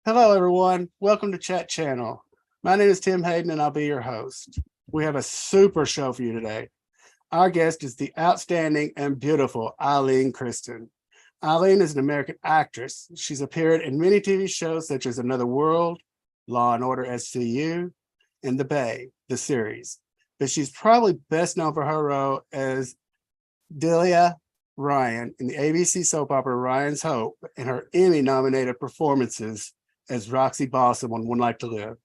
Hello, everyone. Welcome to Chat Channel. My name is Tim Hayden, and I'll be your host. We have a super show for you today. Our guest is the outstanding and beautiful Ilene Kristen. Ilene is an American actress. She's appeared in many TV shows such as Another World, Law and Order SVU, and The Bay, the series. But she's probably best known for her role as Delia Ryan in the ABC soap opera Ryan's Hope and her Emmy-nominated performances as Roxy Balsom on One Life to Live.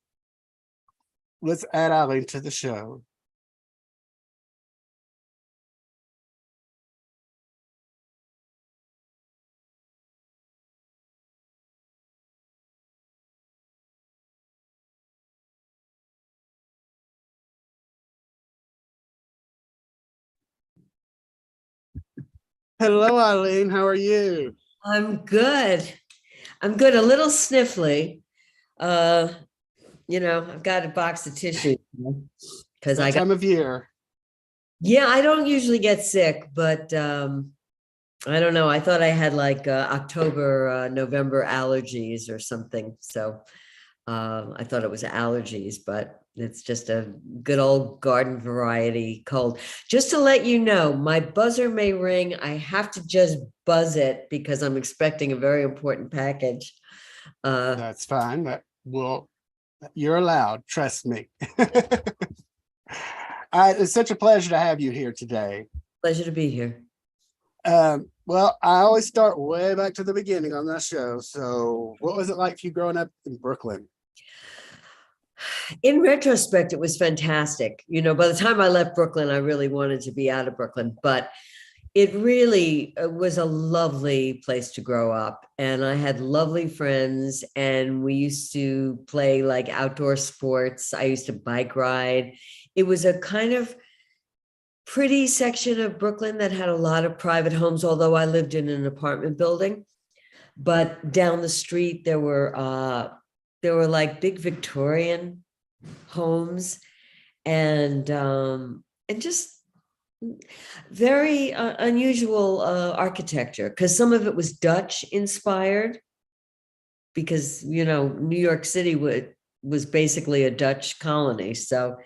Let's add Ilene to the show. Hello, Ilene. How are you? I'm good. I'm good. A little sniffly. Uh, I've got a box of tissue because That time of year. yeah, I don't usually get sick, but I don't know. I thought I had like October, November allergies or something. So I thought it was allergies, but it's just a good old garden variety cold. Just to let you know, my buzzer may ring. I have to just buzz it because I'm expecting a very important package. That's fine. You're allowed. Trust me. It's such a pleasure to have you here today. Pleasure to be here. Well, I always start way back to the beginning on that show. So, what was it like for you growing up in Brooklyn? In retrospect, it was fantastic. By the time I left Brooklyn, I really wanted to be out of Brooklyn, but it really was a lovely place to grow up. And I had lovely friends, and we used to play like outdoor sports. I used to bike ride. It was a kind of pretty section of Brooklyn that had a lot of private homes, although I lived in an apartment building. But down the street, there were like big Victorian homes and just very unusual architecture, because some of it was Dutch inspired, because New York City was basically a Dutch colony, so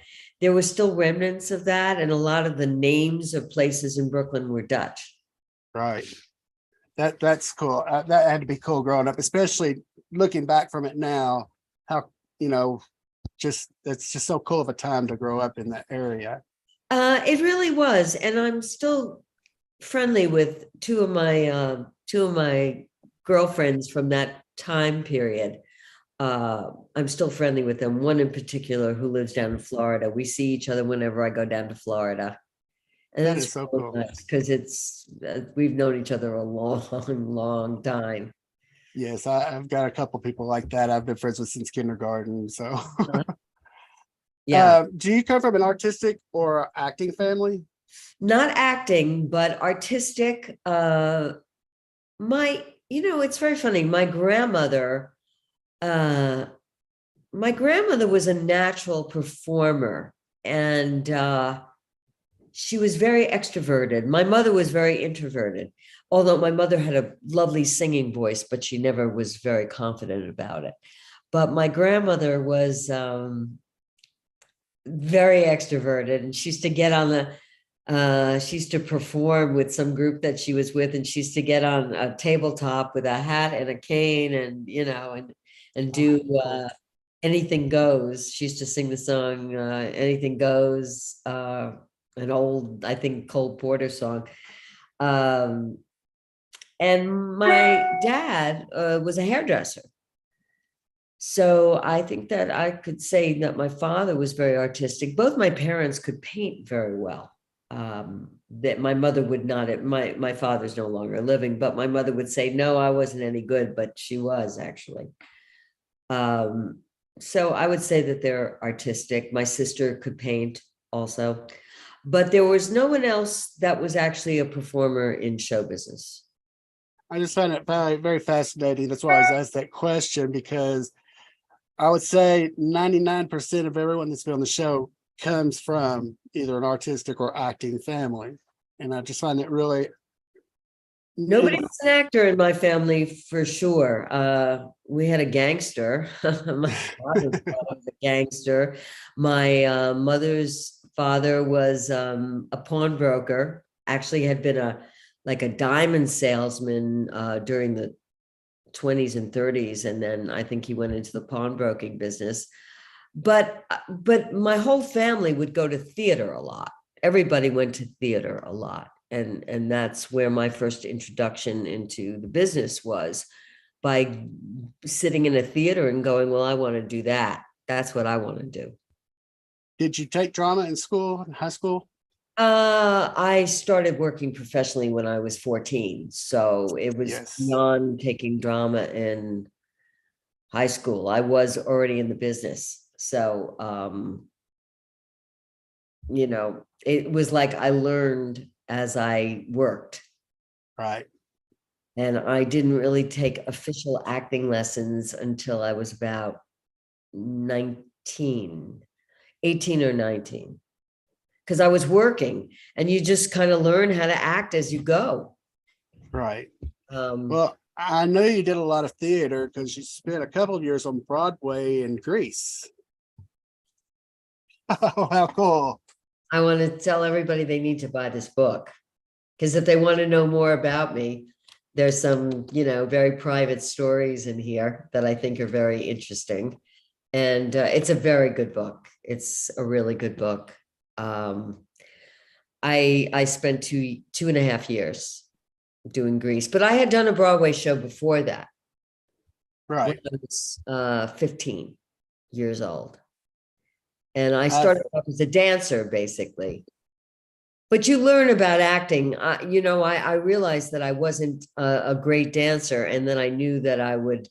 there were still remnants of that, and a lot of the names of places in Brooklyn were Dutch. Right. That's cool. That had to be cool growing up, especially looking back from it now. How just it's just so cool of a time to grow up in that area. It really was, and I'm still friendly with two of my girlfriends from that time period. I'm still friendly with them. One in particular who lives down in Florida. We see each other whenever I go down to Florida, and That that's is so really cool. nice because we've known each other a long, long time. Yes, I've got a couple people like that I've been friends with since kindergarten. So, Yeah, do you come from an artistic or acting family? not acting, but artistic. It's very funny. Uh, my grandmother was a natural performer, and she was very extroverted. My mother was very introverted, although my mother had a lovely singing voice, but she never was very confident about it. But my grandmother was very extroverted, and she used to get on she used to perform with some group that she was with, and she used to get on a tabletop with a hat and a cane, and and do Anything Goes. She used to sing the song Anything Goes, an old, I think, Cole Porter song. Um, and my dad was a hairdresser. So I think that I could say that my father was very artistic. Both my parents could paint very well. That my mother would not. My father's no longer living, but my mother would say, no, I wasn't any good, but she was actually. So I would say that they're artistic. My sister could paint also, but there was no one else that was actually a performer in show business. I just find it very, very fascinating. That's why I was asked that question, because I would say 99% of everyone that's been on the show comes from either an artistic or acting family. And I just find it really Nobody was an actor in my family for sure. We had a gangster. My father's father was a gangster. My mother's father was a pawnbroker. Actually, had been a diamond salesman during the 20s and 30s, and then I think he went into the pawnbroking business. But my whole family would go to theater a lot. Everybody went to theater a lot. And that's where my first introduction into the business was, by sitting in a theater and going, well, I want to do that. That's what I want to do. Did you take drama in school, in high school? I started working professionally when I was 14. So it was beyond taking drama in high school. I was already in the business. So, it was like I learned as I worked. Right. And I didn't really take official acting lessons until I was about 18 or 19. Because I was working, and you just kind of learn how to act as you go. Right. Well, I know you did a lot of theater because you spent a couple of years on Broadway in Greece. Oh, how cool. I want to tell everybody they need to buy this book, because if they want to know more about me, there's some, very private stories in here that I think are very interesting. And it's a very good book. It's a really good book. I spent 2.5 years doing Grease, but I had done a Broadway show before that. Right. When I was 15 years old. And I started off as a dancer, basically. But you learn about acting. I realized that I wasn't a great dancer, and then I knew that I would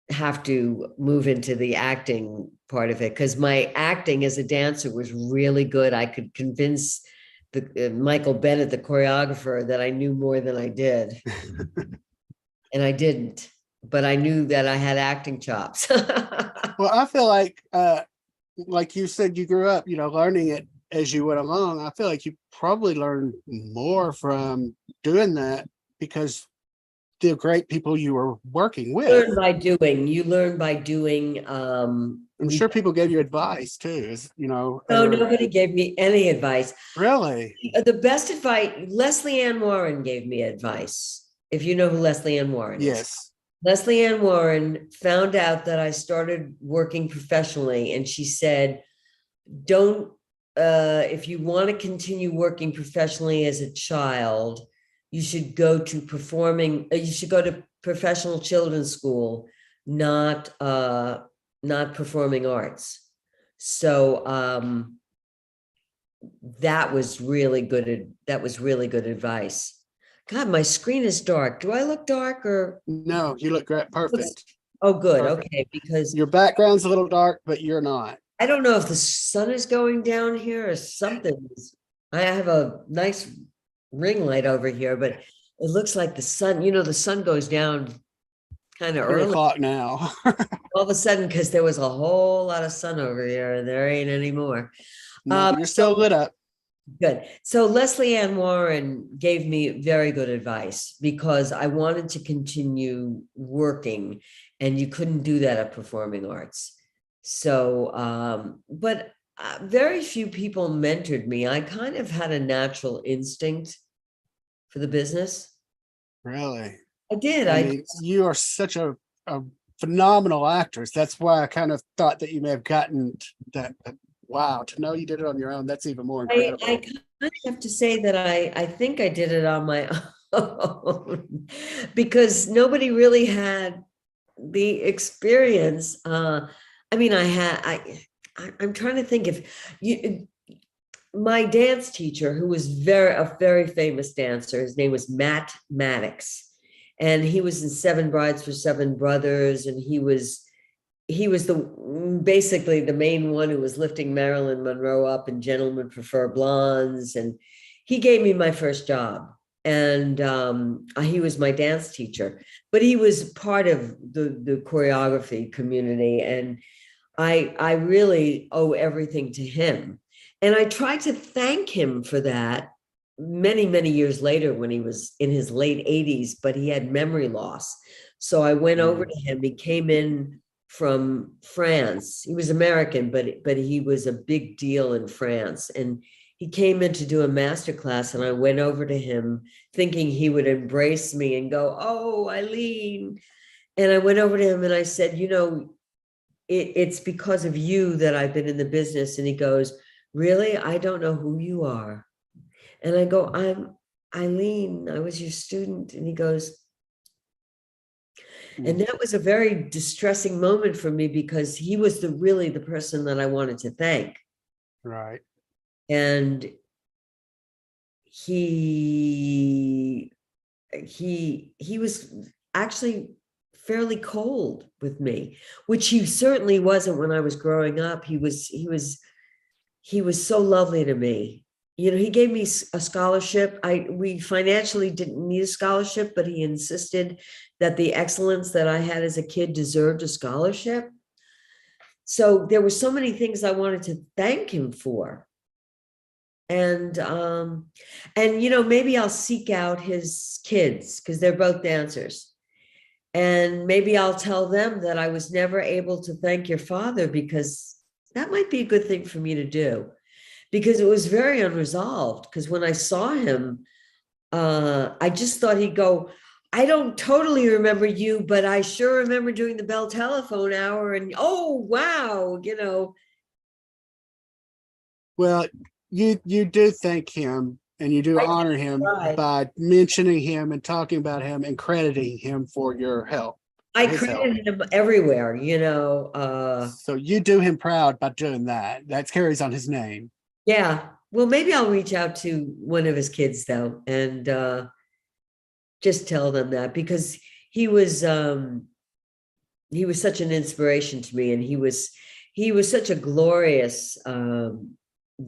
have to move into the acting part of it, because my acting as a dancer was really good. I could convince Michael Bennett, the choreographer, that I knew more than I did. And I didn't, but I knew that I had acting chops. Well, I feel like you said, you grew up, learning it as you went along. I feel like you probably learned more from doing that because the great people you were working with. You learn by doing. I'm sure people gave you advice too, No, nobody gave me any advice. Really? The best advice, Leslie Ann Warren gave me advice. If you know who Leslie Ann Warren is. Yes. Leslie Ann Warren found out that I started working professionally, and she said, if you want to continue working professionally as a child, you should go to professional children's school, not performing arts. So that was really good. That was really good advice. God, my screen is dark. Do I look dark or? No, you look great. Perfect. Oh, good. Perfect. Okay, because your background's a little dark, but you're not. I don't know if the sun is going down here or something. I have a nice ring light over here, but it looks like the sun, the sun goes down kind of early. 3:00 now. All of a sudden, because there was a whole lot of sun over here, and there ain't anymore. No, you're still lit up. Good. So Leslie Ann Warren gave me very good advice, because I wanted to continue working, and you couldn't do that at performing arts. So, but very few people mentored me. I kind of had a natural instinct for the business. Really? I did. I mean, you are such a phenomenal actress. That's why I kind of thought that you may have gotten that. Wow, to know you did it on your own, that's even more incredible. I kind of have to say that I think I did it on my own, because nobody really had the experience. I'm trying to think if my dance teacher, who was a very famous dancer, his name was Matt Maddox, and he was in Seven Brides for Seven Brothers, and he was basically the main one who was lifting Marilyn Monroe up in Gentlemen Prefer Blondes. And he gave me my first job, and he was my dance teacher, but he was part of the choreography community. And I really owe everything to him. And I tried to thank him for that many, many years later when he was in his late 80s, but he had memory loss. So I went over to him. He came in from France. He was American, but he was a big deal in France. And he came in to do a master class, and I went over to him thinking he would embrace me and go, "Oh, Eileen." And I went over to him and I said, it's because of you that I've been in the business. And he goes, "Really? I don't know who you are." And I go, "I'm Eileen. I was your student." And he goes, and that was a very distressing moment for me because he was really the person that I wanted to thank. Right. And he was actually fairly cold with me, which he certainly wasn't when I was growing up. He was so lovely to me. He gave me a scholarship. We financially didn't need a scholarship, but he insisted that the excellence that I had as a kid deserved a scholarship. So there were so many things I wanted to thank him for. And maybe I'll seek out his kids because they're both dancers. And maybe I'll tell them that I was never able to thank your father, because that might be a good thing for me to do, because it was very unresolved. Because when I saw him, I just thought he'd go, "I don't totally remember you, but I sure remember doing the Bell telephone hour." And, "Oh, wow, Well, you do thank him and you do honor him right. by mentioning him and talking about him and crediting him for your help. I his help. credited him everywhere, So you do him proud by doing that. That carries on his name. Yeah. Well, maybe I'll reach out to one of his kids though, and just tell them that, because he was such an inspiration to me, and he was such a glorious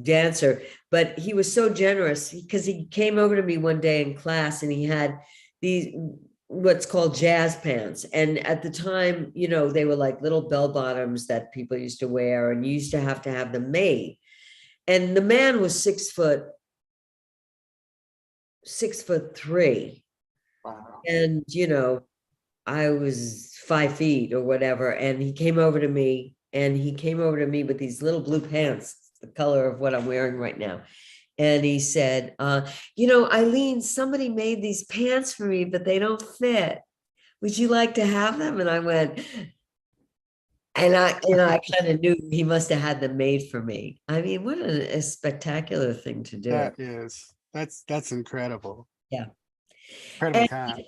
dancer, but he was so generous because he came over to me one day in class and he had these what's called jazz pants. And at the time, they were like little bell bottoms that people used to wear, and you used to have them made. And the man was 6'3". Wow. And, I was 5 feet or whatever. And he came over to me with these little blue pants, the color of what I'm wearing right now. And he said, "Eileen, somebody made these pants for me, but they don't fit. Would you like to have them?" And I went, and I kind of knew he must have had them made for me. I mean, what a spectacular thing to do. That's incredible. Yeah. Incredibly And, kind.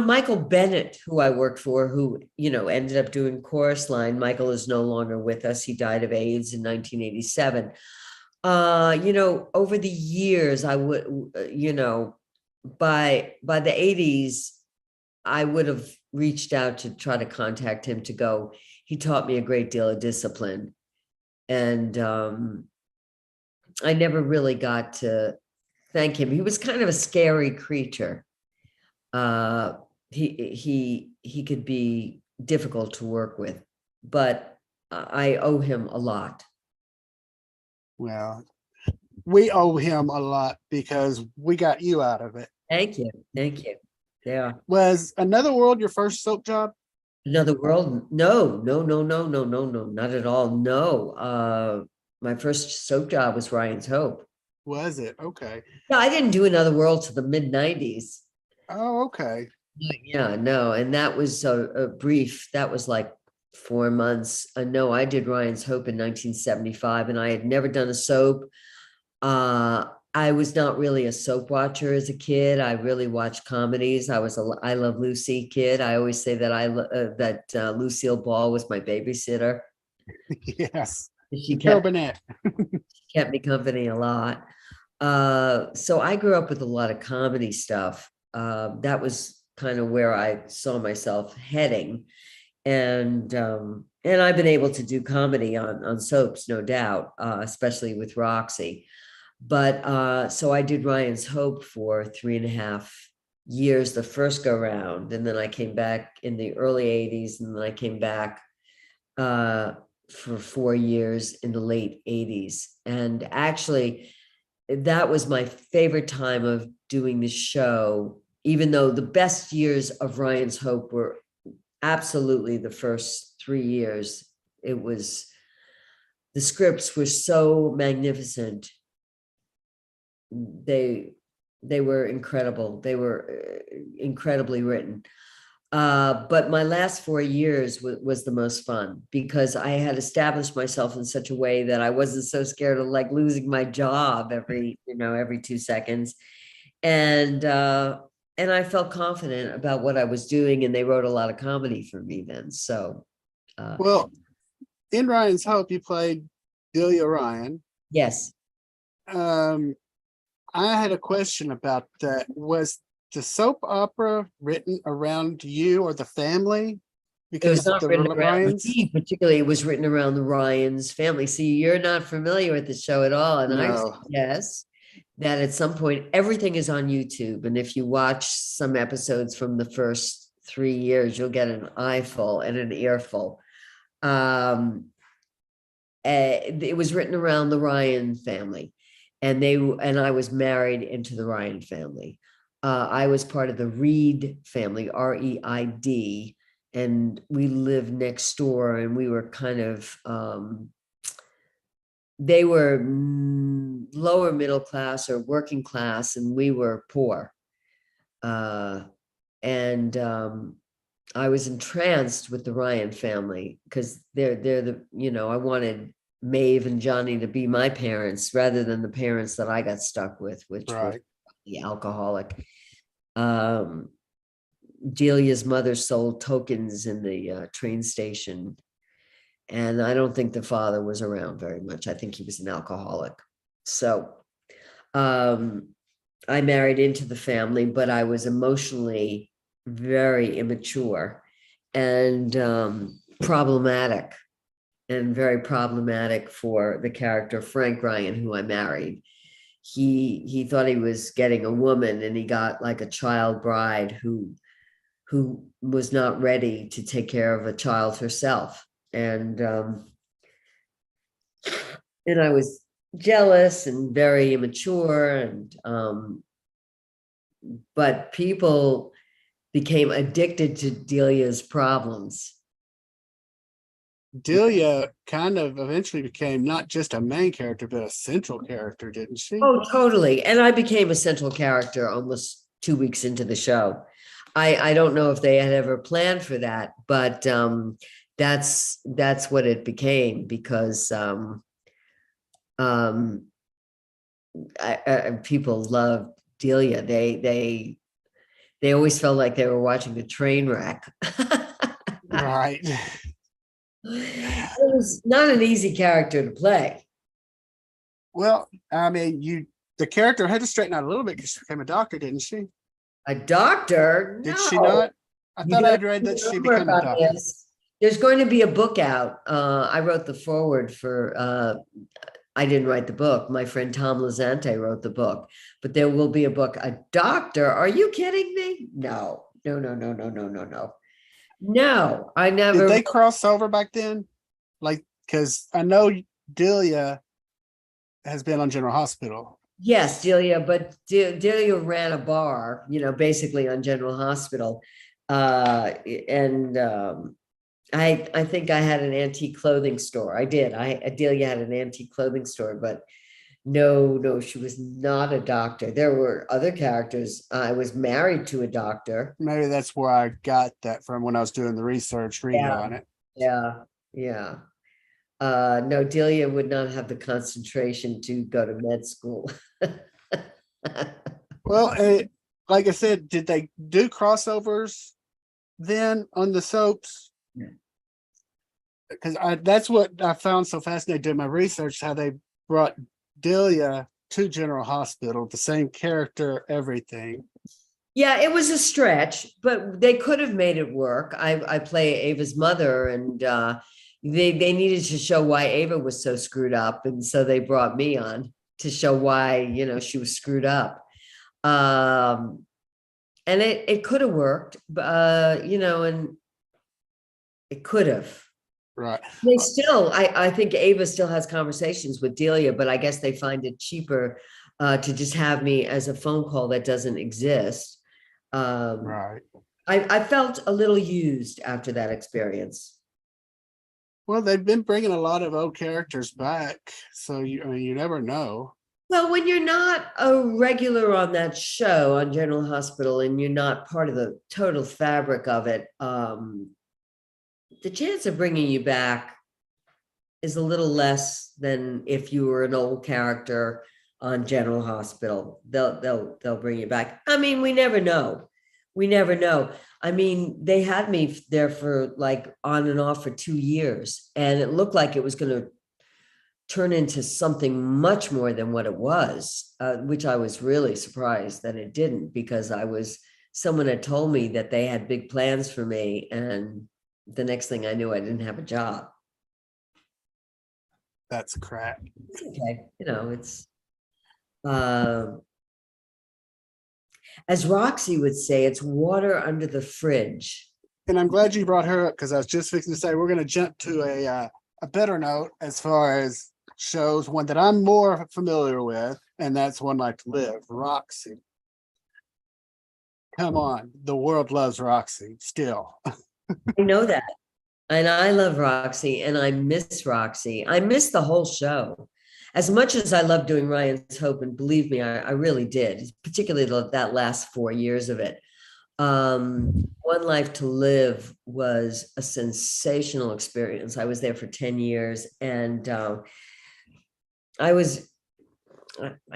Michael Bennett, who I worked for, who, ended up doing Chorus Line. Michael is no longer with us. He died of AIDS in 1987. Over the years, I would, by the 80s, I would have reached out to try to contact him to go. He taught me a great deal of discipline. And I never really got to thank him. He was kind of a scary creature. He could be difficult to work with, but I owe him a lot. Well, we owe him a lot because we got you out of it. Thank you. Yeah. Was Another World your first soap job? Another World? No, not at all. No. My first soap job was Ryan's Hope. Was it? Okay. No, I didn't do Another World to the mid-90s. Oh, okay. Yeah, no. And that was a brief, that was like 4 months. No, I did Ryan's Hope in 1975, and I had never done a soap. I was not really a soap watcher as a kid. I really watched comedies. I was a I Love Lucy kid. I always say that Lucille Ball was my babysitter. Yes. She Carol Burnett. kept me company a lot. So I grew up with a lot of comedy stuff. That was kind of where I saw myself heading. And I've been able to do comedy on soaps, no doubt, especially with Roxy. But so I did Ryan's Hope for 3.5 years, the first go round. And then I came back in the early 80s. And then I came back for 4 years in the late 80s. And actually, that was my favorite time of doing the show, even though the best years of Ryan's Hope were absolutely the first 3 years. It was, the scripts were so magnificent. They were incredible. They were incredibly written. But my last 4 years was the most fun because I had established myself in such a way that I wasn't so scared of like losing my job every 2 seconds. And I felt confident about what I was doing, and they wrote a lot of comedy for me then. So Well, in Ryan's Hope, you played Delia Ryan. yes. I had a question about that. Was the soap opera written around you or the family? It was Because not the written around Ryans? me, particularly. It was written around the Ryans family. See, you're not familiar with the show at all. And I No. suggest that at some point, everything is on YouTube. And if you watch some episodes from the first 3 years, you'll get an eyeful and an earful. It was written around the Ryan family. And I was married into the Ryan family. I was part of the Reid family, R-E-I-D, and we lived next door, and we were kind of, they were lower middle class or working class, and we were poor. And I was entranced with the Ryan family because they're the, I wanted Maeve and Johnny to be my parents rather than the parents that I got stuck with, which were the alcoholic. Delia's mother sold tokens in the train station, and I don't think the father was around very much. I think he was an alcoholic. So I married into the family, but I was emotionally very immature and problematic, and very problematic for the character Frank Ryan, who I married. He thought he was getting a woman, and he got like a child bride who was not ready to take care of a child herself. And I was jealous and very immature, and but people became addicted to Delia's problems. Delia kind of eventually became not just a main character, but a central character, didn't she? Oh, totally. And I became a central character almost 2 weeks into the show. I don't know if they had ever planned for that, but that's what it became, because people loved Delia. They always felt like they were watching a train wreck. Right. It was not an easy character to play. Well, I mean, the character had to straighten out a little bit because she became a doctor, didn't she? A doctor? Did No. she not? I thought I'd read that she became a doctor. There's going to be a book out. I wrote the foreword for, I didn't write the book. My friend Tom Lazante wrote the book, but there will be a book. A doctor? Are you kidding me? No, no, no, no, no, no, no, no. No, I never. Did they cross over back then? Like, because I know Delia has been on General Hospital. Yes, Delia, but Delia ran a bar, basically on General Hospital. And I think I had an antique clothing store. I did. Delia had an antique clothing store, but no, she was not a doctor. There were other characters. I was married to a doctor. Maybe that's where I got that from when I was doing the research, reading on it. Yeah. No, Delia would not have the concentration to go to med school. Well, like I said, did they do crossovers then on the soaps? Because that's what I found so fascinating doing my research, how they brought Delia to General Hospital, the same character, everything. Yeah, it was a stretch, but they could have made it work. I play Ava's mother, and they needed to show why Ava was so screwed up, and so they brought me on to show why she was screwed up. And it could have worked, and it could have. Right. They still, I think Ava still has conversations with Delia, but I guess they find it cheaper to just have me as a phone call that doesn't exist. Right. I felt a little used after that experience. Well, they've been bringing a lot of old characters back, so I mean, you never know. Well, when you're not a regular on that show on General Hospital and you're not part of the total fabric of it, the chance of bringing you back is a little less than if you were an old character on General Hospital. They'll bring you back. I mean, we never know. We never know. I mean, they had me there for like on and off for 2 years, and it looked like it was going to turn into something much more than what it was, which I was really surprised that it didn't, because someone had told me that they had big plans for me, and the next thing I knew, I didn't have a job. That's crap. Okay, it's as Roxy would say, it's water under the fridge. And I'm glad you brought her up, because I was just fixing to say we're going to jump to a better note as far as shows, one that I'm more familiar with, and that's One Life to Live, Roxy. Come on, the world loves Roxy still. I know that. And I love Roxy, and I miss Roxy. I miss the whole show. As much as I love doing Ryan's Hope, and believe me, I really did, particularly that last 4 years of it. One Life to Live was a sensational experience. I was there for 10 years, and I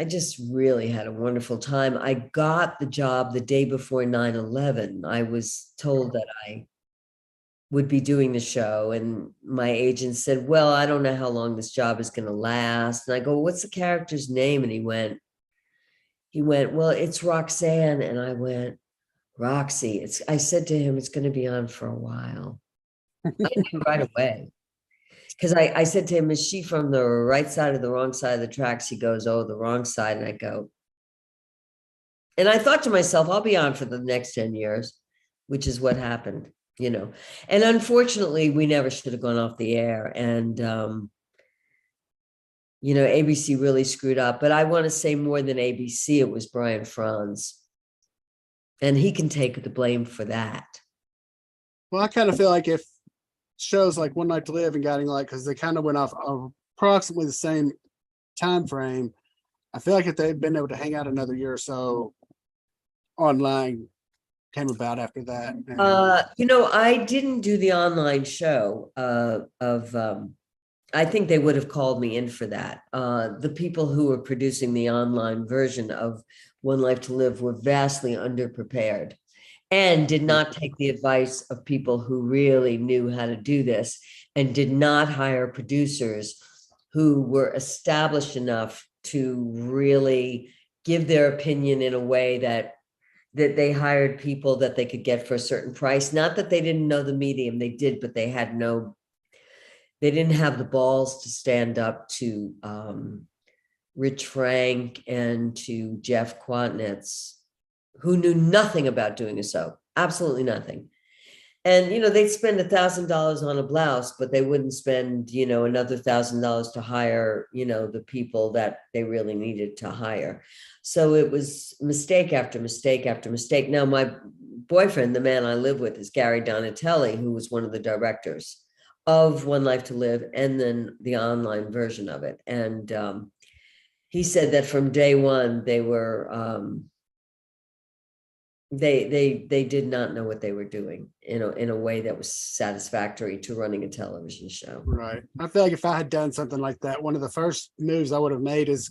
just really had a wonderful time. I got the job the day before 9/11. I was told that I would be doing the show, and my agent said, well, I don't know how long this job is going to last. And I go, what's the character's name? And he went, well, it's Roxanne. And I went, Roxy. I said to him, it's going to be on for a while. I knew right away. Because I said to him, is she from the right side or the wrong side of the tracks? He goes, oh, the wrong side. And I go, and I thought to myself, I'll be on for the next 10 years, which is what happened. And unfortunately, we never should have gone off the air. And, ABC really screwed up. But I want to say more than ABC, it was Brian Franz. And he can take the blame for that. Well, I kind of feel like if shows like One Night to Live and Guiding Light, because they kind of went off approximately the same time frame, I feel like if they'd been able to hang out another year or so, online came about after that. I didn't do the online show I think they would have called me in for that. The people who were producing the online version of One Life to Live were vastly underprepared and did not take the advice of people who really knew how to do this, and did not hire producers who were established enough to really give their opinion in a way that they hired people that they could get for a certain price. Not that they didn't know the medium, they did, but they didn't have the balls to stand up to Rich Frank and to Jeff Quatnitz, who knew nothing about doing a soap, absolutely nothing. And, they'd spend $1,000 on a blouse, but they wouldn't spend, another $1,000 to hire, the people that they really needed to hire. So it was mistake after mistake after mistake. Now, my boyfriend, the man I live with, is Gary Donatelli, who was one of the directors of One Life to Live and then the online version of it. And he said that from day one, they were they did not know what they were doing in a way that was satisfactory to running a television show. Right. I feel like if I had done something like that, one of the first moves I would have made is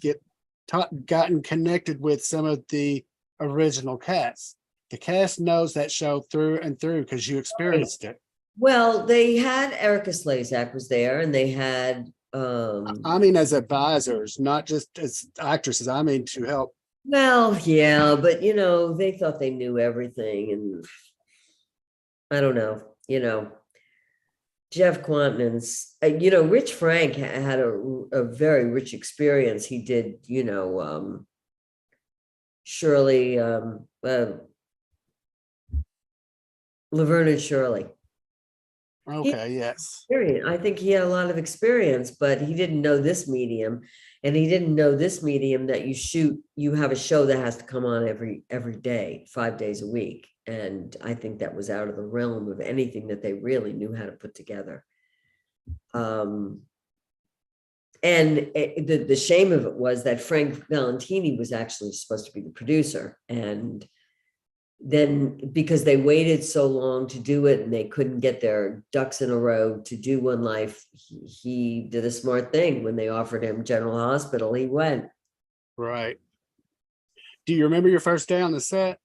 gotten connected with some of the original cast. The cast knows that show through and through because you experienced it. Well, they had Erica Slezak was there, and they had I mean, as advisors, not just as actresses. I mean, to help. Well, yeah, but they thought they knew everything, and I don't know, Jeff Quantman's, Rich Frank had a very rich experience. He did, Shirley, Laverne and Shirley. Okay, yes. I think he had a lot of experience, but he didn't know this medium. And he didn't know this medium that you have a show that has to come on every day, 5 days a week. And I think that was out of the realm of anything that they really knew how to put together. And the shame of it was that Frank Valentini was actually supposed to be the producer. And then because they waited so long to do it and they couldn't get their ducks in a row to do One Life, he did a smart thing. When they offered him General Hospital, he went. Right. Do you remember your first day on the set?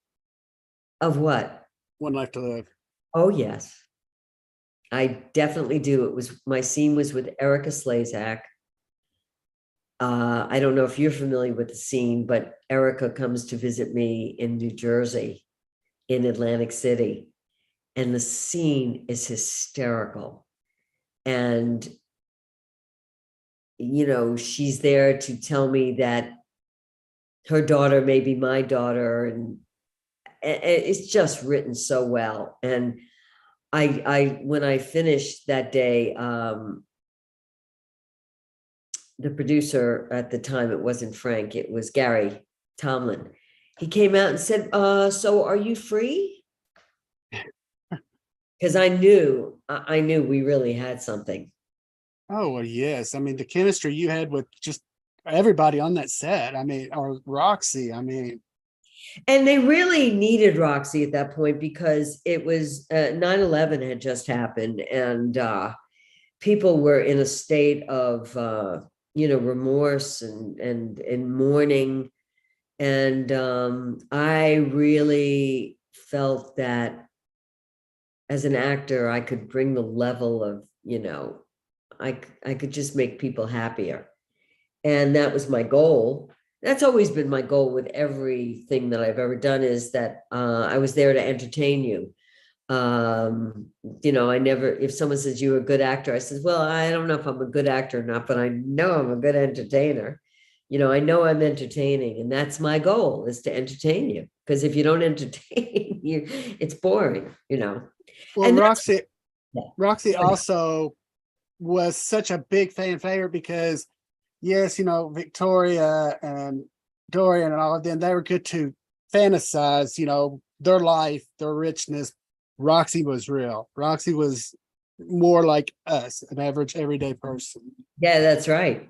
Of what? One Life to Live. Oh, yes. I definitely do. My scene was with Erica Slezak. I don't know if you're familiar with the scene, but Erica comes to visit me in New Jersey, in Atlantic City, and the scene is hysterical. And, she's there to tell me that her daughter may be my daughter, and it's just written so well. And when I finished that day, the producer at the time, it wasn't Frank, it was Gary Tomlin. He came out and said, so are you free? Because I knew we really had something. Oh, well, yes. I mean, the chemistry you had with just everybody on that set. I mean, or Roxy. I mean, and they really needed Roxy at that point because it was 9/11 had just happened, and people were in a state of remorse and mourning. And I really felt that as an actor, I could bring the level of, I could just make people happier. And that was my goal. That's always been my goal with everything that I've ever done, is that I was there to entertain you. I never, if someone says you're a good actor, I says, well, I don't know if I'm a good actor or not, but I know I'm a good entertainer. I know I'm entertaining, and that's my goal, is to entertain you. Because if you don't entertain you, it's boring, well, And Roxy also was such a big fan favorite because, yes, Victoria and Dorian and all of them, they were good to fantasize, their life, their richness. Roxy was real. Roxy was more like us, an average everyday person. yeah, that's right.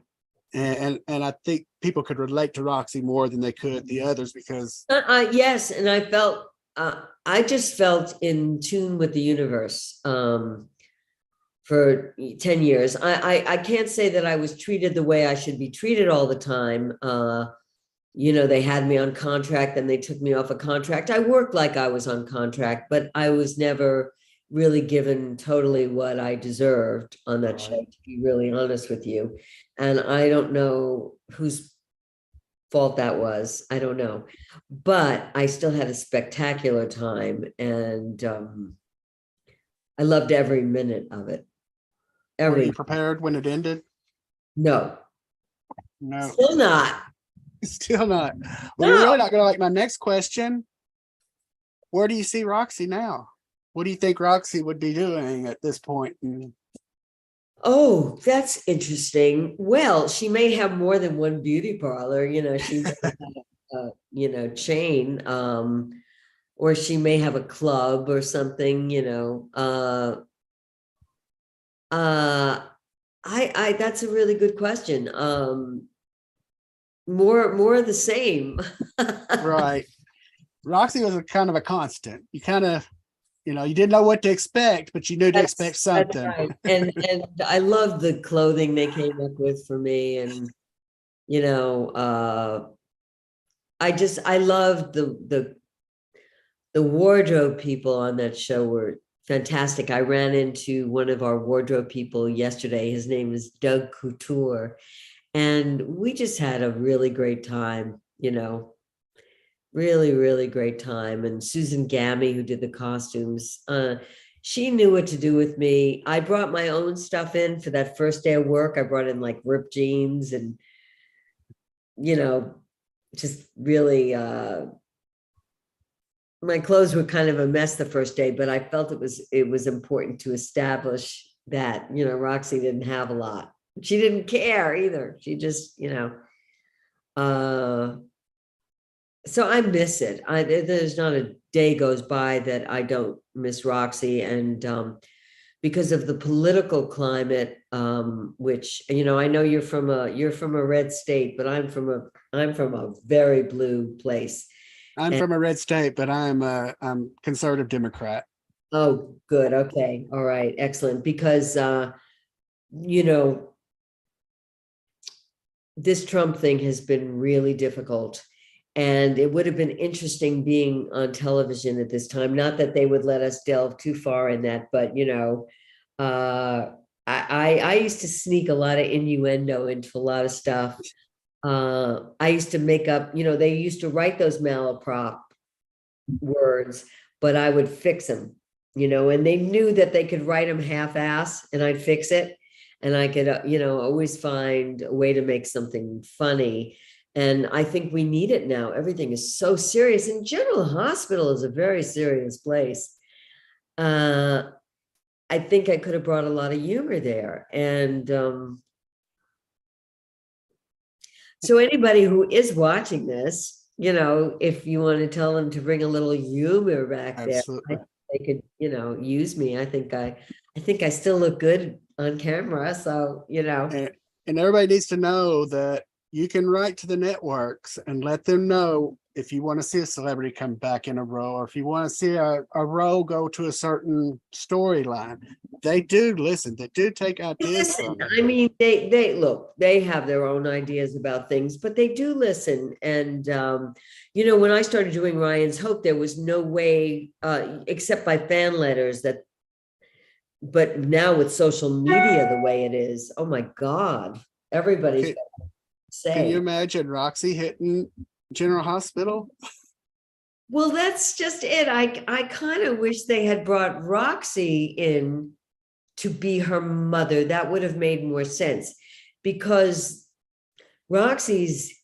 And I think people could relate to Roxy more than they could the others because Yes, and I just felt in tune with the universe for 10 years. I can't say that I was treated the way I should be treated all the time. They had me on contract, then they took me off a contract. I worked like I was on contract, but I was never really given totally what I deserved on that show, to be really honest with you. And I don't know whose fault that was. I don't know. But I still had a spectacular time, and I loved every minute of it. Were you prepared when it ended? No. No. Still not. Still not. Well, you're really not going to like my next question. Where do you see Roxy now? What do you think Roxy would be doing at this point? Oh, that's interesting. Well, she may have more than one beauty parlor. She may have a, chain, or she may have a club or something. That's a really good question. More of the same. Right. Roxy was a kind of a constant. You kind of, you didn't know what to expect, but you knew to expect something. Right. And I love the clothing they came up with for me. And, I loved the wardrobe people on that show were fantastic. I ran into one of our wardrobe people yesterday. His name is Doug Couture. And we just had a really great time, really, really great time. And Susan Gammy, who did the costumes, she knew what to do with me. I brought my own stuff in for that first day of work. I brought in like ripped jeans and, just really my clothes were kind of a mess the first day, but I felt it was important to establish that, you know, Roxy didn't have a lot. She didn't care either. She just, you know, so I miss it. There's not a day goes by that I don't miss Roxy. And because of the political climate, which, you know, I know you're from a red state, but I'm from a very blue place. I'm from a red state, but I'm conservative Democrat. Oh, good. Okay. All right. Excellent. Because you know, this Trump thing has been really difficult. And it would have been interesting being on television at this time. Not that they would let us delve too far in that, but you know, I used to sneak a lot of innuendo into a lot of stuff. I used to make up, you know, they used to write those malaprop words, but I would fix them, you know, and they knew that they could write them half-ass and I'd fix it. And I could, you know, always find a way to make something funny. And I think we need it now. Everything is so serious. And General Hospital is a very serious place. I think I could have brought a lot of humor there. And so anybody who is watching this, you know, if you want to tell them to bring a little humor back Absolutely. there, they could, you know, use me. I think I still look good on camera. So, you know. And everybody needs to know that you can write to the networks and let them know if you want to see a celebrity come back in a role, or if you want to see a role go to a certain storyline. They do listen. They do take ideas from them. I mean, they look, they have their own ideas about things, but they do listen. And you know, when I started doing Ryan's Hope, there was no way, except by fan letters, that. But now with social media the way it is, oh my God, everybody's got to say. Can you imagine Roxy hitting General Hospital? Well, that's just it. I kind of wish they had brought Roxy in to be her mother. That would have made more sense, because Roxy's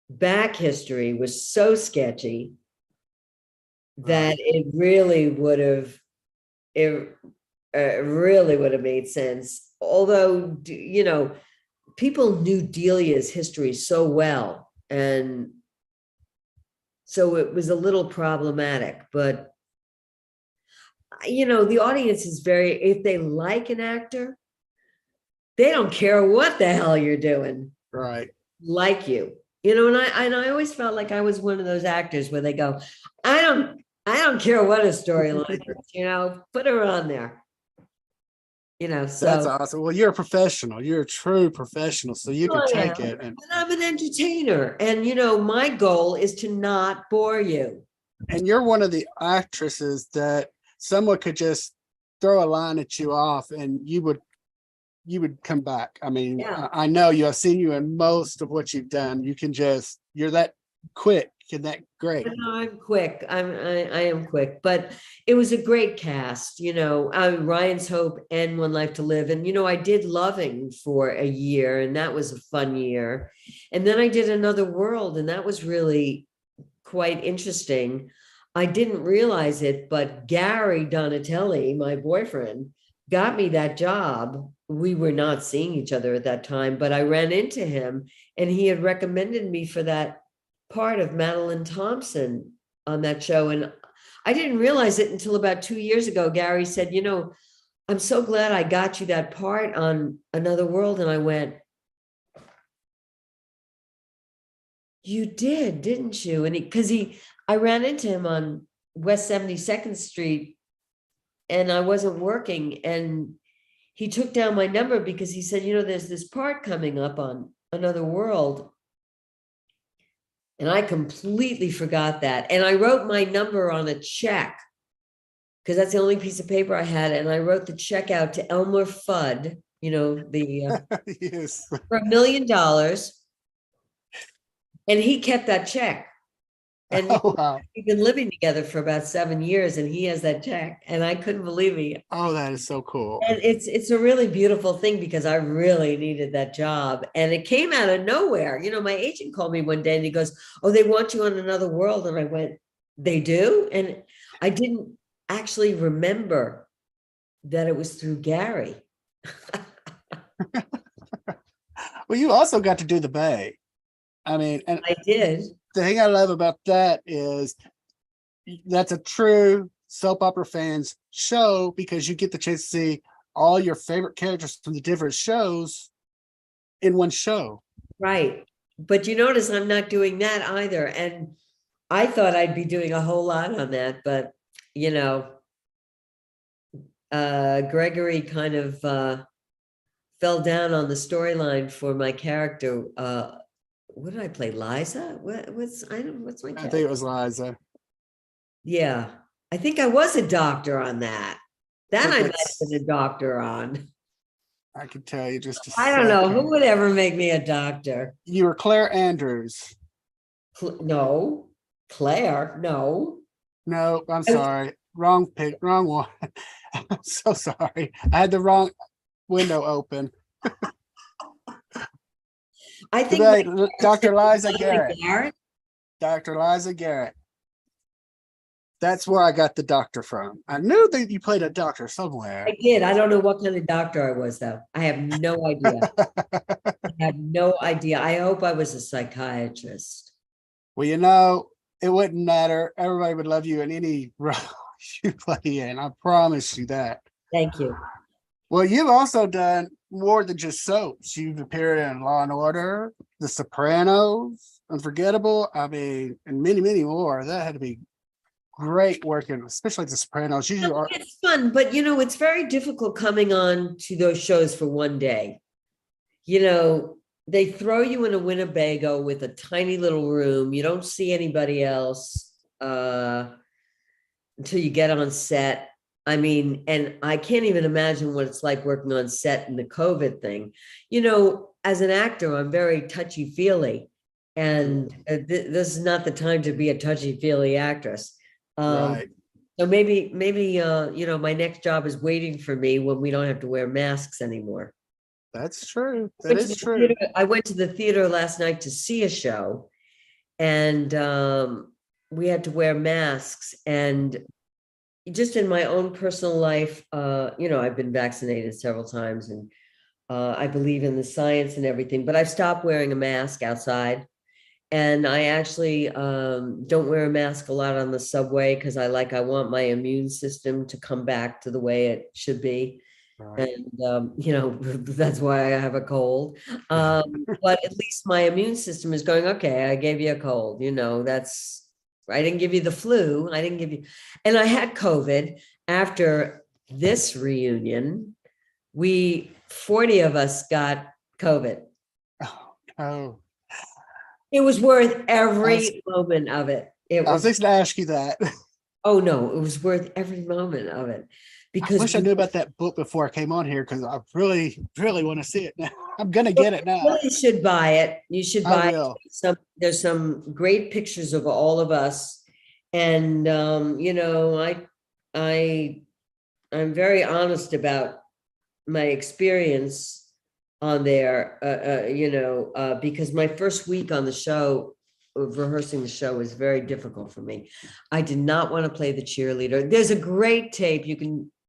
back history was so sketchy that it really would have made sense. Although, you know, people knew Delia's history so well, and so it was a little problematic. But you know, the audience is if they like an actor, they don't care what the hell you're doing. Right. Like you know, and I always felt like I was one of those actors where they go, I don't care what a storyline is, you know, put her on there. You know, so that's awesome. Well, you're a professional. You're a true professional, so you can take it. And I'm an entertainer, and you know, my goal is to not bore you. And you're one of the actresses that someone could just throw a line at you off, and you would come back. I mean, Yeah. I know you. I've seen you in most of what you've done. You're that quick and that great. I'm quick. I am quick, but it was a great cast, you know, Ryan's Hope and One Life to Live. And, you know, I did Loving for a year, and that was a fun year. And then I did Another World, and that was really quite interesting. I didn't realize it, but Gary Donatelli, my boyfriend, got me that job. We were not seeing each other at that time, but I ran into him, and he had recommended me for that part of Madeline Thompson on that show. And I didn't realize it until about 2 years ago. Gary said, you know, I'm so glad I got you that part on Another World. And I went, you did, didn't you? And I ran into him on West 72nd Street, and I wasn't working, and he took down my number because he said, you know, there's this part coming up on Another World. And I completely forgot that. And I wrote my number on a check, because that's the only piece of paper I had. And I wrote the check out to Elmer Fudd, you know, the Yes. for $1 million. And he kept that check. And wow. we've been living together for about 7 years, and he has that check. And I couldn't believe it. Oh, that is so cool. And it's a really beautiful thing, because I really needed that job. And it came out of nowhere. You know, my agent called me one day and he goes, oh, they want you on Another World. And I went, they do? And I didn't actually remember that it was through Gary. Well, you also got to do the Bay. I mean, and I did. the thing I love about that is that's a true soap opera fans show, because you get the chance to see all your favorite characters from the different shows in one show. Right. But you notice I'm not doing that either. And I thought I'd be doing a whole lot on that, but you know, Gregory kind of fell down on the storyline for my character. What did I play? Liza? What's my I character? think it was Liza. Yeah. I think I was a doctor on that. That I might have been a doctor on. I can tell you just a I don't know. Who second. would ever make me a doctor? You were Claire Andrews. No. Claire? No. No, I'm sorry. Wrong pick, wrong one. I'm so sorry. I had the wrong window open. I think Today, Dr. Liza Garrett. Garrett. Dr. Liza Garrett. That's where I got the doctor from. I knew that you played a doctor somewhere. I did. I don't know what kind of doctor I was, though. I have no idea. I have no idea. I hope I was a psychiatrist. Well, you know, it wouldn't matter. Everybody would love you in any role you play in. I promise you that. Thank you. Well, you've also done more than just soaps. You've appeared in Law and Order, The Sopranos, Unforgettable. I mean, and many, many more. That had to be great working, especially The Sopranos. It's fun, but you know, it's very difficult coming on to those shows for one day. You know, they throw you in a Winnebago with a tiny little room. You don't see anybody else until you get on set. I mean, and I can't even imagine what it's like working on set in the COVID thing. You know, as an actor, I'm very touchy-feely, and this is not the time to be a touchy-feely actress. Right. So maybe you know, my next job is waiting for me when we don't have to wear masks anymore. That's true. That is true. I went to the theater last night to see a show, and we had to wear masks. And just in my own personal life, you know, I've been vaccinated several times, and I believe in the science and everything, but I've stopped wearing a mask outside. And I actually don't wear a mask a lot on the subway because I want my immune system to come back to the way it should be. Right. And, you know, that's why I have a cold. But at least my immune system is going, okay, I gave you a cold, you know, I didn't give you the flu. I didn't give you, and I had COVID after this reunion. 40 of us got COVID. Oh. It was worth every moment of it. I was just going to ask you that. Oh no, it was worth every moment of it. Because I wish I knew about that book before I came on here, because I really, really want to see it now. I'm going to get it now. You really should buy it. You should buy it. There's some great pictures of all of us. And you know, I'm very honest about my experience on there, you know, because my first week on the show, of rehearsing the show, was very difficult for me. I did not want to play the cheerleader. There's a great tape.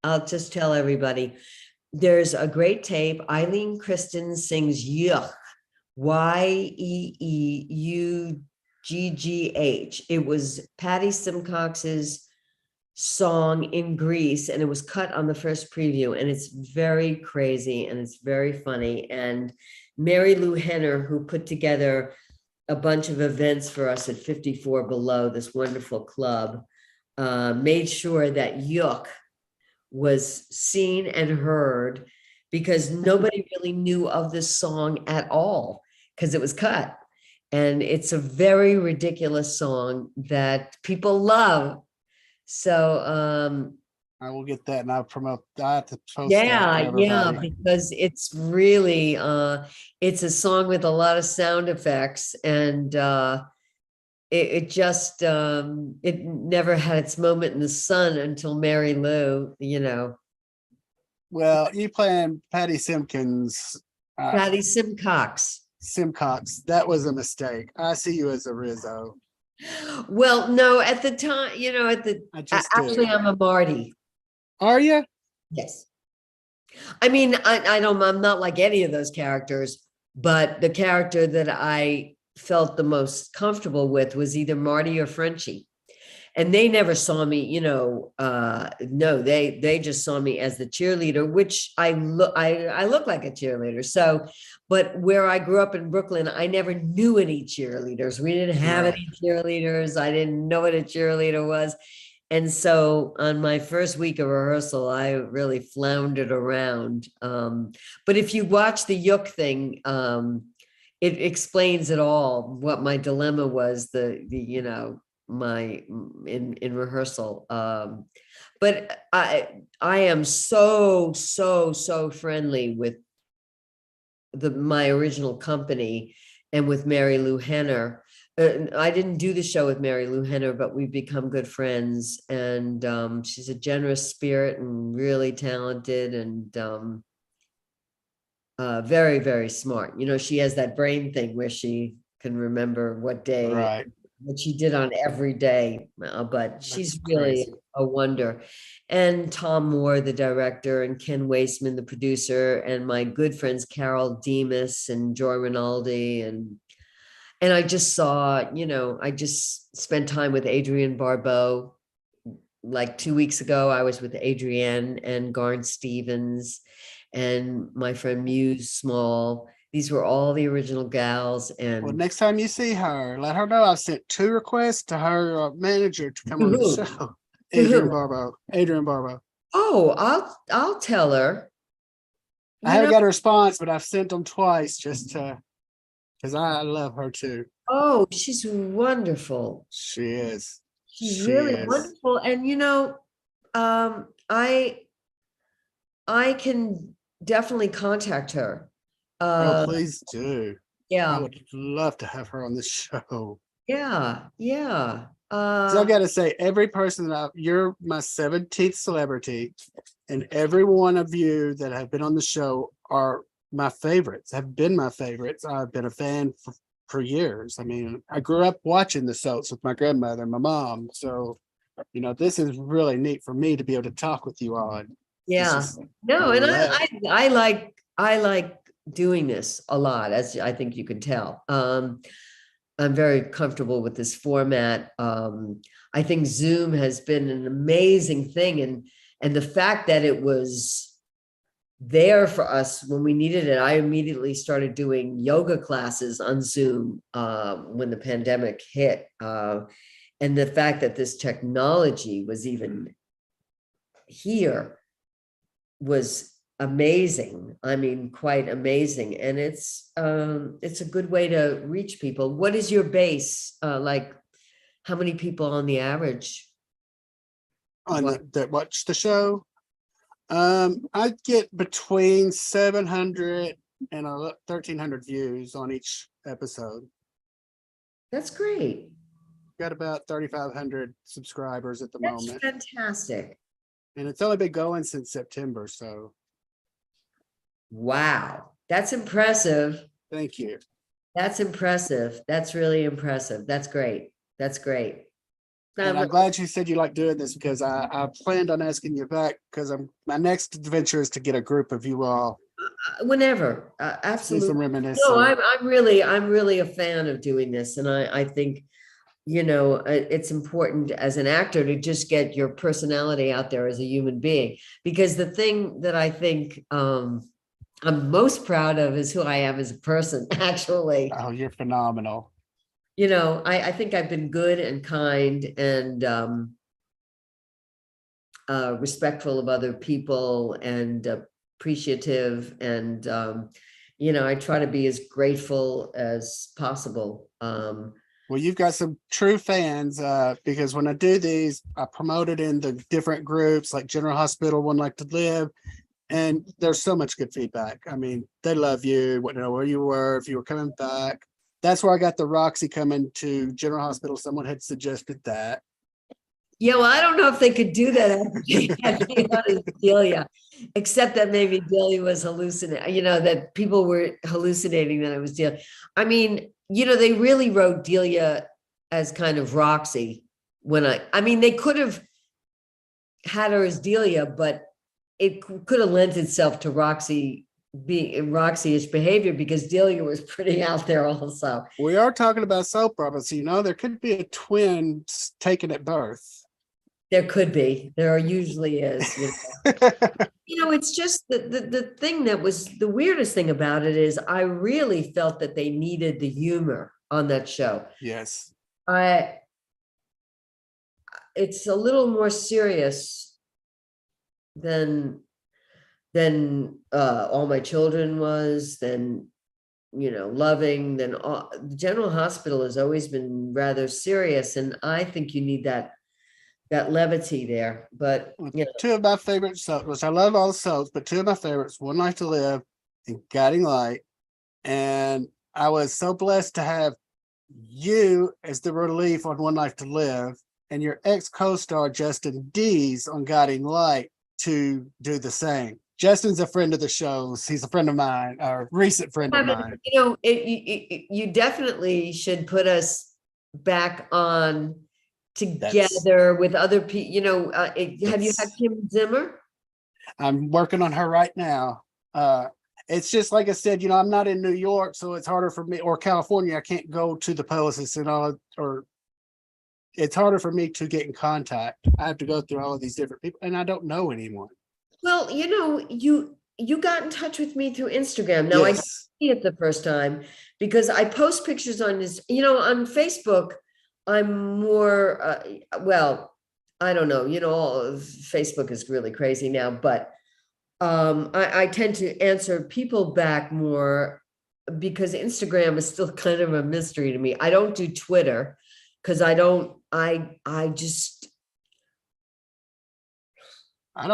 I'll just tell everybody, there's a great tape. Ilene Kristen sings Yuck, Yeeuggh. It was Patty Simcox's song in Greece, and it was cut on the first preview, and it's very crazy and it's very funny. And Mary Lou Henner, who put together a bunch of events for us at 54 Below, this wonderful club, made sure that Yuck was seen and heard, because nobody really knew of this song at all because it was cut. And it's a very ridiculous song that people love. So I will get that, and I'll promote that to post. Yeah, because it's really it's a song with a lot of sound effects, and it just it never had its moment in the sun until Mary Lou, you know. Well, you playing Patty Simpkins. Patty Simcox. Simcox. That was a mistake. I see you as a Rizzo. Well, no, at the time, I just actually, do. I'm a Marty. Are you? Yes. I mean, I'm not like any of those characters, but the character that I felt the most comfortable with was either Marty or Frenchie. And they never saw me, no, they just saw me as the cheerleader, which I look like a cheerleader. So, but where I grew up in Brooklyn, I never knew any cheerleaders. We didn't have Right. any cheerleaders. I didn't know what a cheerleader was. And so on my first week of rehearsal, I really floundered around. But if you watch the Yook thing, it explains it all, what my dilemma was, my in rehearsal. But I am so friendly with my original company and with Mary Lou Henner. I didn't do the show with Mary Lou Henner, but we've become good friends. And she's a generous spirit and really talented and very, very smart. She has that brain thing where she can remember what day, Right. what she did on every day. But That's she's really crazy. a wonder. And Tom Moore, the director, and Ken Waisman, the producer, and my good friends Carol Demas and Joy Rinaldi, and I just saw, I just spent time with Adrienne Barbeau. Like 2 weeks ago, I was with Adrienne and Garn Stevens and my friend Muse Small. These were all the original gals. Well, And next time you see her, let her know I've sent 2 requests to her manager to come to on the who? show. To Adrian who? Barbeau. Adrian Barbeau. Oh, I'll tell her. I You haven't know, got a response, but I've sent them twice just to because I love her too. oh, she's wonderful. She is. She's She really is. wonderful. And I can definitely contact her. Oh, Uh, please do. I yeah, would love to have her on this show. yeah. Because I got to say, every person you're my 17th celebrity, and every one of you that have been on the show are my favorites, have been my favorites. I've been a fan for years. I mean, I grew up watching the soaps with my grandmother and my mom. So, this is really neat for me to be able to talk with you on. This Yeah. is, I No, and love. I like doing this a lot, as I think you can tell. I'm very comfortable with this format. I think Zoom has been an amazing thing, and the fact that it was there for us when we needed it. I immediately started doing yoga classes on Zoom when the pandemic hit. And the fact that this technology was even here was amazing. I mean, quite amazing. And it's a good way to reach people. What is your base? Like how many people on the average? On What? that watch the show. I get between 700 and 1,300 views on each episode. That's great. Got about 3,500 subscribers at the That's moment, fantastic. and it's only been going since September. So Wow. That's impressive. thank you. That's impressive. That's really impressive. That's great. That's great. And Um, I'm glad you said you like doing this because I planned on asking you back because my next adventure is to get a group of you all whenever, do some absolutely. No, reminiscing. I'm really a fan of doing this, and I think it's important as an actor to just get your personality out there as a human being, because the thing that I think I'm most proud of is who I am as a person, actually. Oh, you're phenomenal. I think I've been good and kind and respectful of other people and appreciative. And, I try to be as grateful as possible. Well, you've got some true fans because when I do these, I promote it in the different groups like General Hospital, One Like to Live, and there's so much good feedback. I mean, they love you, what know where you were, if you were coming back. That's where I got the Roxy coming to General Hospital. Someone had suggested that. Yeah, well, I don't know if they could do that after Delia, except that maybe Delia was hallucinating, that people were hallucinating that it was Delia. I mean, they really wrote Delia as kind of Roxy when I mean, they could have had her as Delia, but it could have lent itself to Roxy being Roxy-ish behavior because Delia was pretty out there also. We are talking about soap operas, you know, there could be a twin taken at birth. There could be, there usually is, you know. It's just the thing that was the weirdest thing about it is I really felt that they needed the humor on that show. Yes. It's a little more serious than All My Children was, than Loving, than the General Hospital has always been rather serious, and I think you need that levity there. But two of my favorite soaps, which I love all the soaps, but two of my favorites, One Life to Live and Guiding Light. And I was so blessed to have you as the relief on One Life to Live and your ex co-star Justin Dees on Guiding Light to do the same. Justin's a friend of the shows. He's a friend of mine, or recent friend of mine. You definitely should put us back on together with other people. Have you had Kim Zimmer? I'm working on her right now. It's just like I said, I'm not in New York, so it's harder for me, or California. I can't go to the Publicis and all, or it's harder for me to get in contact. I have to go through all of these different people, and I don't know anyone. Well, you got in touch with me through Instagram. Now, yes. I see it the first time because I post pictures on this, on Facebook. I'm more, I don't know, Facebook is really crazy now, but I tend to answer people back more because Instagram is still kind of a mystery to me. I don't do Twitter because I don't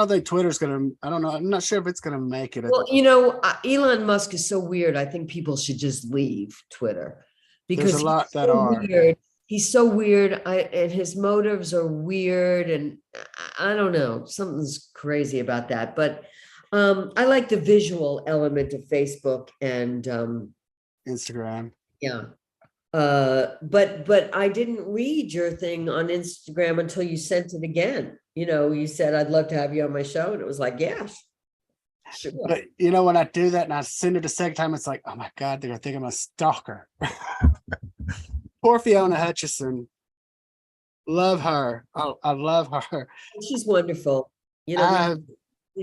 think Twitter's gonna, I don't know, I'm not sure if it's gonna make it. Well, Elon Musk is so weird. I think people should just leave Twitter because there's a lot that are weird. He's so weird, and his motives are weird, and I don't know, something's crazy about that. But I like the visual element of Facebook and Instagram. Yeah. But I didn't read your thing on Instagram until you sent it again. You said, I'd love to have you on my show. And it was like, yeah, sure. But when I do that and I send it a second time, it's like, oh my God, they're gonna think I'm a stalker. Poor Fiona Hutchison. Love her. Oh, I love her. She's wonderful. We've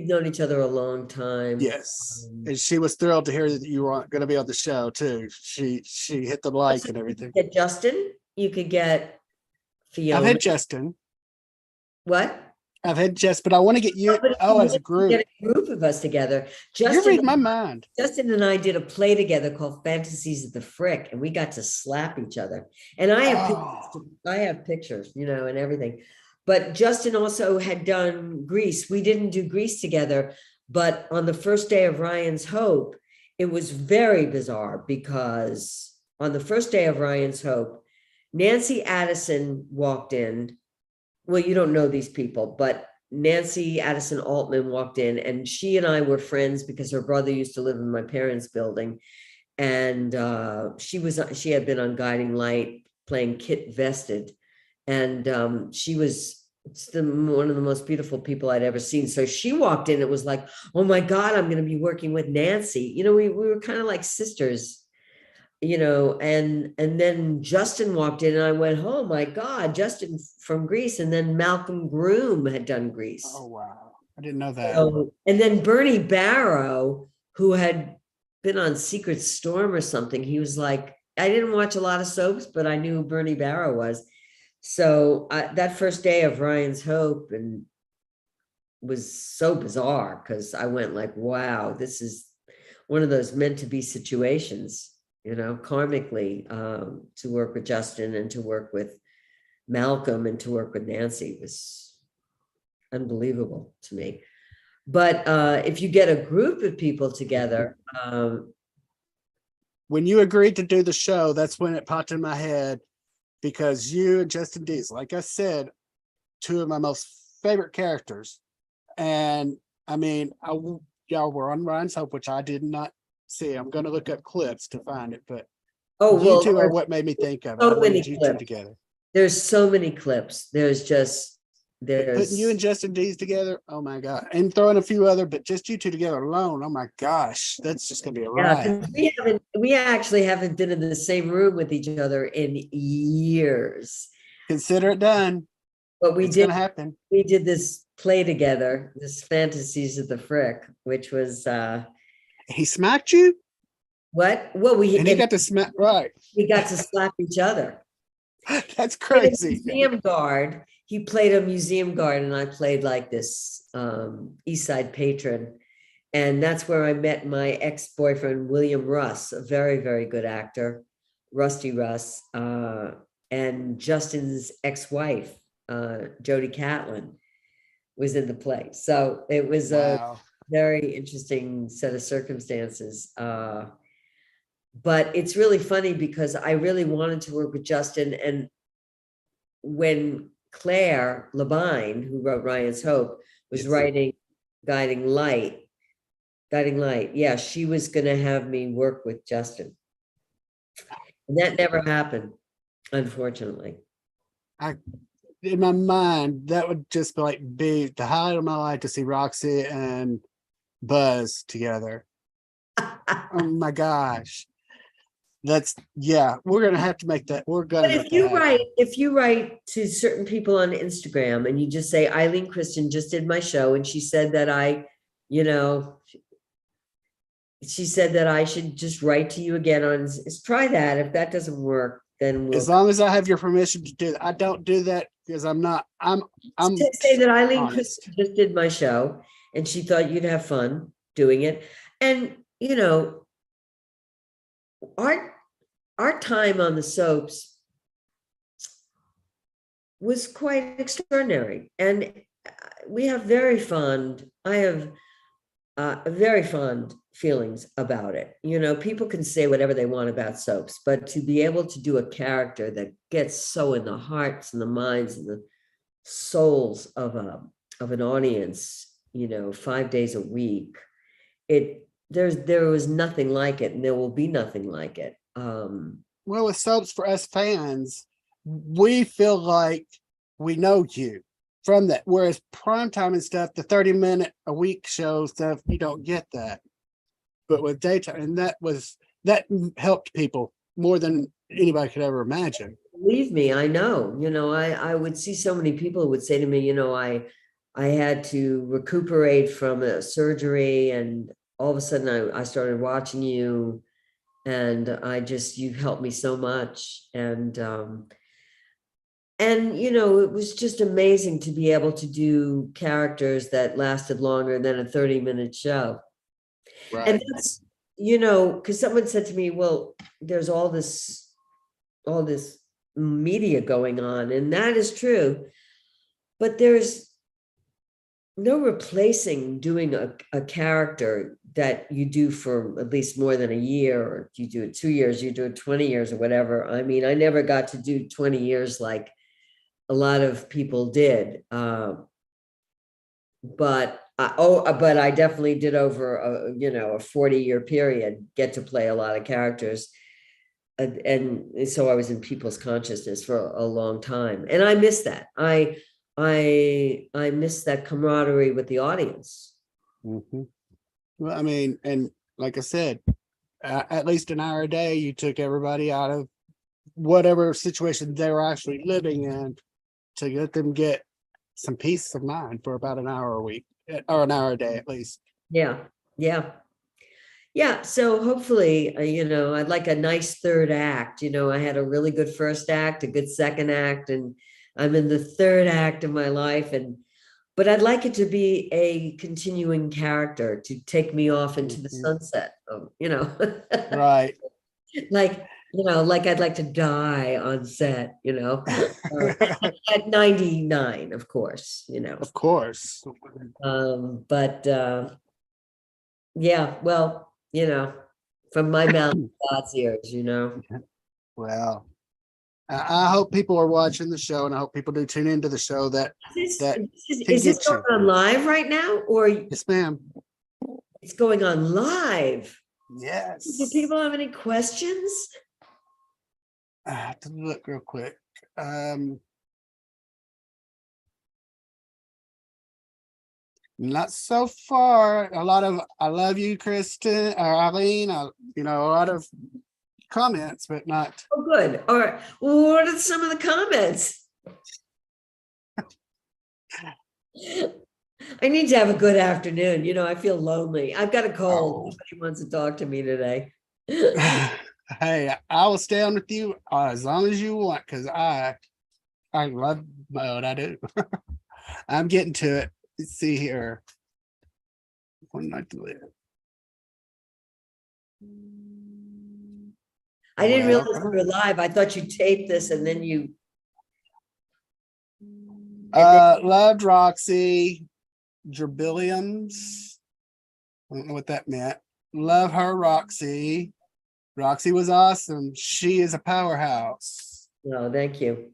known each other a long time. Yes. And she was thrilled to hear that you were going to be on the show too. She hit the like and everything. You could get Justin. You could get Fiona. I've had Justin. What? I've had Jess, but I want to get you as a group. Get a group of us together. You read my mind. Justin and I did a play together called Fantasies of the Frick, and we got to slap each other. And I have pictures, and everything. But Justin also had done Grease. We didn't do Grease together, but on the first day of Ryan's Hope, it was very bizarre because on the first day of Ryan's Hope, Nancy Addison walked in. Well, you don't know these people, but Nancy Addison Altman walked in, and she and I were friends because her brother used to live in my parents' building. And she had been on Guiding Light playing Kit Vested. And she was one of the most beautiful people I'd ever seen. So she walked in, it was like, oh my God, I'm going to be working with Nancy. We were kind of like sisters, and then Justin walked in and I went, oh my God, Justin from Grease. And then Malcolm Groom had done Grease. Oh, wow. I didn't know that. And then Bernie Barrow, who had been on Secret Storm or something, he was like, I didn't watch a lot of soaps, but I knew who Bernie Barrow was. So that first day of Ryan's Hope and was so bizarre because I went like, wow, this is one of those meant to be situations, karmically, to work with Justin and to work with Malcolm and to work with Nancy was unbelievable to me. But if you get a group of people together. When you agreed to do the show, that's when it popped in my head. Because you and Justin Dees, like I said, two of my most favorite characters. And I mean, y'all were on Ryan's Hope, which I did not see. I'm going to look up clips to find it. But you two are what made me think of it. So many you clips. two together. There's so many clips. Putting you and Justin Dees together, oh my God. And throwing a few other, but just you two together alone, oh my gosh, that's just gonna be a riot. 'cause we actually haven't been in the same room with each other in years. Consider it done. But It's gonna happen. we did this play together, this Fantasies of the Frick, which was He smacked you? what? Well, And he got to smack, right. we got to slap each other. That's crazy. Museum guard. He played a museum guard, and I played like this East Side patron. And that's where I met my ex-boyfriend, William Russ, a very, very good actor, Rusty Russ, and Justin's ex-wife, Jody Catlin, was in the play. So it was Wow. a very interesting set of circumstances. But it's really funny because I really wanted to work with Justin. And when Claire Labine, who wrote Ryan's Hope, was writing Guiding Light, yeah, she was going to have me work with Justin. And that never happened, unfortunately. In my mind, that would just be the highlight of my life to see Roxy and Buzz together. Oh my gosh. We're gonna have to make that. We're gonna. But if you write to certain people on Instagram and you just say, Ilene Kristen just did my show, and she said that she said that I should just write to you again try that. If that doesn't work, then as long as I have your permission to do that. I don't do that because I'm say that Ilene Kristen just did my show and she thought you'd have fun doing it. And our time on the soaps was quite extraordinary, and we have very fond feelings about it. People can say whatever they want about soaps, but to be able to do a character that gets so in the hearts and the minds and the souls of an audience, 5 days a week, there was nothing like it, and there will be nothing like it. Well, with soaps, for us fans, we feel like we know you from that. Whereas primetime and stuff, the 30-minute a week show stuff, you don't get that. But with daytime, and that helped people more than anybody could ever imagine. Believe me, I know. I would see so many people who would say to me, I had to recuperate from a surgery, and all of a sudden I started watching you, and you've helped me so much. And it was just amazing to be able to do characters that lasted longer than a 30-minute show. Right. And that's, because someone said to me, well, there's all this media going on, and that is true, but there's no replacing doing a character that you do for at least more than a year, or you do it 2 years, you do it 20 years or whatever. I mean, I never got to do 20 years like a lot of people did. But I definitely did over a 40-year period get to play a lot of characters. And so I was in people's consciousness for a long time. And I miss that. I miss that camaraderie with the audience. Mm-hmm. Well, I mean, and like I said, at least an hour a day, you took everybody out of whatever situation they were actually living in to let them get some peace of mind for about an hour a week, or an hour a day at least. Yeah. So hopefully, I'd like a nice third act. I had a really good first act, a good second act, and I'm in the third act of my life. But I'd like it to be a continuing character to take me off into the sunset, Right. like I'd like to die on set, at 99, of course, Of course. But yeah, well, from my mouth to God's ears, Well, I hope people are watching the show, and I hope people do tune into the show. Is this going on live right now, or? Yes, ma'am. It's going on live. Yes. Do people have any questions? I have to look real quick. Not so far. A lot of I love you, Kristen or Eileen. A lot of comments, but not. Oh, good. All right. Well, what are some of the comments? I need to have a good afternoon. I feel lonely. I've got a cold. Oh. Nobody wants to talk to me today. Hey, I will stay on with you as long as you want, because I love mode. I do. I'm getting to it. Let's see here. One night to live. I didn't Well, realize you were live. I thought you taped this and then you. Loved Roxy Gerbilliums. I don't know what that meant. Love her, Roxy. Roxy was awesome. She is a powerhouse. No, thank you.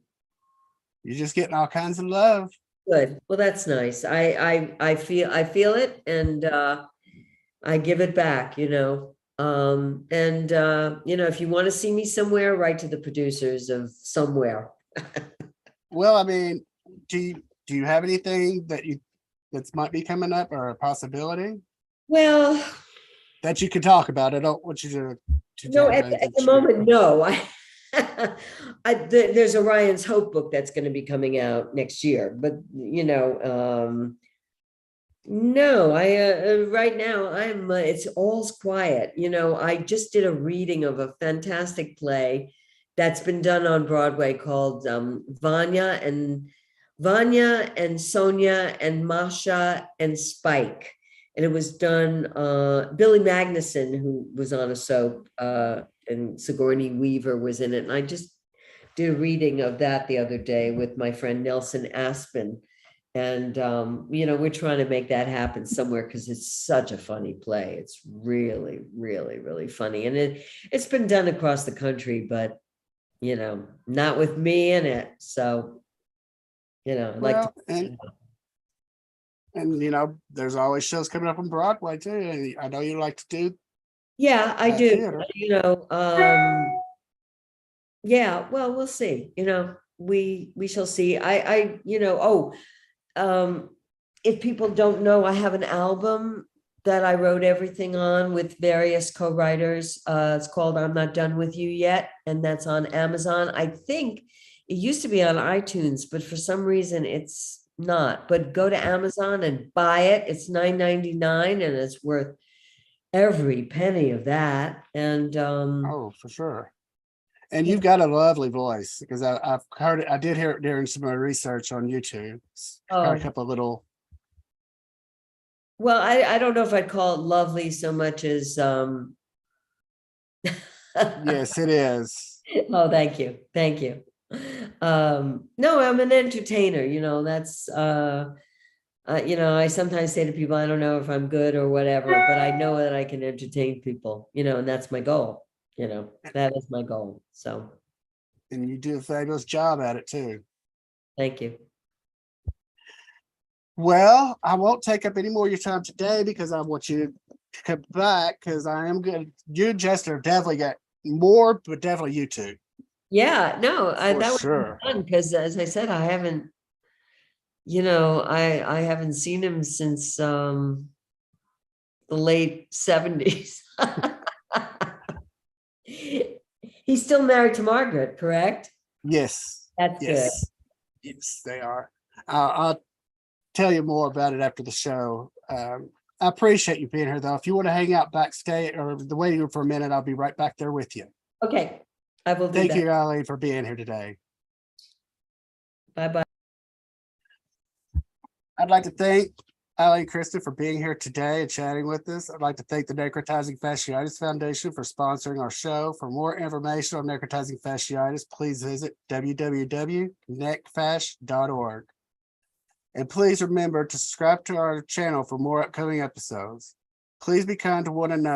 You're just getting all kinds of love. Good. Well, that's nice. I feel it, and I give it back, if you want to see me somewhere, write to the producers of somewhere. Well, I mean, do you have anything that might be coming up or a possibility? Well, that you can talk about. I don't want you to no, at the moment, no. There's a Ryan's Hope book that's going to be coming out next year, but no, right now it's all's quiet. I just did a reading of a fantastic play that's been done on Broadway called Vanya and Sonia and Masha and Spike. And it was done, Billy Magnuson, who was on a soap, and Sigourney Weaver was in it. And I just did a reading of that the other day with my friend Nelson Aspen. And, we're trying to make that happen somewhere because it's such a funny play. It's really, really, really funny. And it's been done across the country, but, not with me in it. So, and there's always shows coming up on Broadway too. And I know you like to do. Yeah, I do. Theater. Yeah, well, we'll see. We shall see. If people don't know, I have an album that I wrote everything on with various co-writers. It's called I'm Not Done With You Yet, and that's on Amazon. I think it used to be on iTunes, but for some reason it's not. But go to Amazon and buy it. It's $9.99 and it's worth every penny of that. And oh, for sure. And you've got a lovely voice, because I've heard it. I did hear it during some of my research on YouTube. Got a couple of little. Well, I don't know if I'd call it lovely so much as Yes, it is. Oh, thank you. Thank you. No, I'm an entertainer, that's I sometimes say to people, I don't know if I'm good or whatever, but I know that I can entertain people, and that's my goal. That is my goal. So. And you do a fabulous job at it too. Thank you. Well, I won't take up any more of your time today because I want you to come back, because I am good. You and Jester definitely got more, but definitely you two. Yeah, no, that was sure. fun because, as I said, I haven't, I haven't seen him since the late 70s. He's still married to Margaret, correct? Yes. That's good. Yes, they are. I'll tell you more about it after the show. I appreciate you being here, though. If you want to hang out backstage or the waiting room for a minute, I'll be right back there with you. Okay, I will do that. Thank you, Eileen, for being here today. Bye-bye. I'd like to thank Ilene Kristen for being here today and chatting with us. I'd like to thank the Necrotizing Fasciitis Foundation for sponsoring our show. For more information on necrotizing fasciitis, please visit www.necfash.org. And please remember to subscribe to our channel for more upcoming episodes. Please be kind to one another.